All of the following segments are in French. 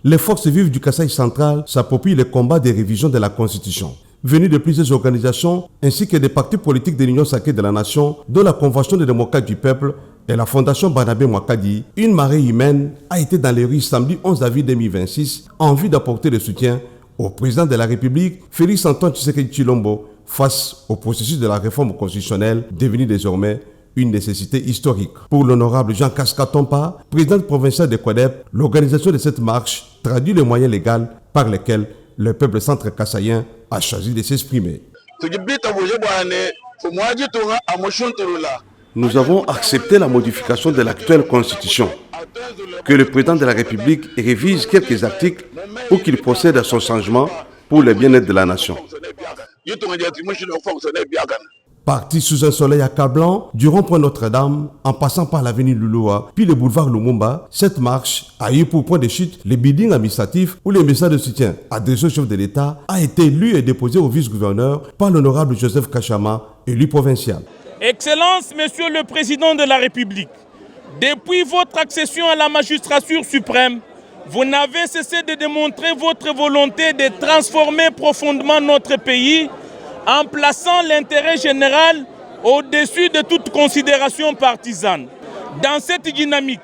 Les forces vives du Kasaï central s'approprient les combats des révisions de la Constitution. Venus de plusieurs organisations ainsi que des partis politiques de l'Union sacrée de la nation, dont la Convention des démocrates du peuple et la Fondation Barnabé Mouakadi, une marée humaine a été dans les rues samedi 11 avril 2026 en vue d'apporter le soutien au président de la République, Félix Antoine Tshisekedi Tshilombo, face au processus de la réforme constitutionnelle devenu désormais une nécessité historique. Pour l'honorable Jean Kaskatompa, président provincial de CODEP, l'organisation de cette marche traduit les moyens légaux par lesquels le peuple centre-kassaïen a choisi de s'exprimer. Nous avons accepté la modification de l'actuelle constitution, que le président de la République révise quelques articles pour qu'il procède à son changement pour le bien-être de la nation. Parti sous un soleil accablant, du rond-point Notre-Dame, en passant par l'avenue Lulua, puis le boulevard Lumumba, cette marche a eu pour point de chute les buildings administratifs où le message de soutien adressé au chef de l'État a été lu et déposé au vice-gouverneur par l'honorable Joseph Kachama, élu provincial. Excellence, Monsieur le Président de la République, depuis votre accession à la magistrature suprême, vous n'avez cessé de démontrer votre volonté de transformer profondément notre pays en plaçant l'intérêt général au-dessus de toute considération partisane. Dans cette dynamique,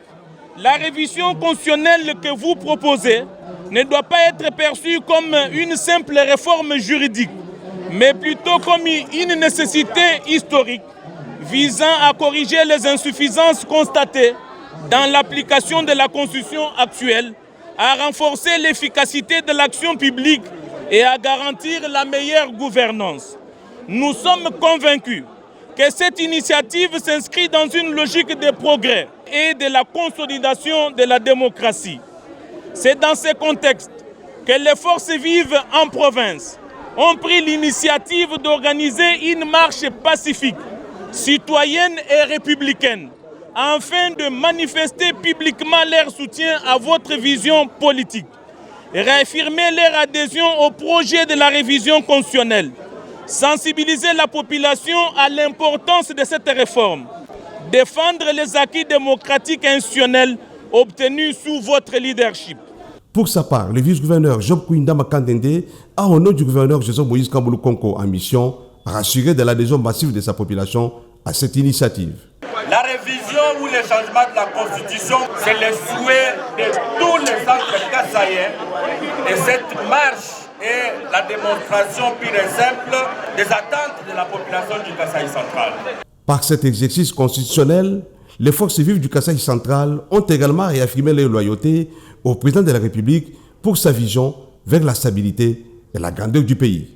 la révision constitutionnelle que vous proposez ne doit pas être perçue comme une simple réforme juridique, mais plutôt comme une nécessité historique visant à corriger les insuffisances constatées dans l'application de la Constitution actuelle, à renforcer l'efficacité de l'action publique et à garantir la meilleure gouvernance. Nous sommes convaincus que cette initiative s'inscrit dans une logique de progrès et de la consolidation de la démocratie. C'est dans ce contexte que les forces vives en province ont pris l'initiative d'organiser une marche pacifique, citoyenne et républicaine, afin de manifester publiquement leur soutien à votre vision politique, réaffirmer leur adhésion au projet de la révision constitutionnelle, sensibiliser la population à l'importance de cette réforme, défendre les acquis démocratiques et institutionnels obtenus sous votre leadership. Pour sa part, le vice-gouverneur Job Kouinda Makandende a, au nom du gouverneur Joseph Moïse Kamboulou Konko, en mission, rassuré de l'adhésion massive de sa population à cette initiative. La révision ou le changement de la Constitution, c'est le souhait de tous les centres kassaïens. Et cette marche est la démonstration pure et simple des attentes de la population du Kasaï central. Par cet exercice constitutionnel, les forces vives du Kasaï central ont également réaffirmé leur loyauté au président de la République pour sa vision vers la stabilité et la grandeur du pays.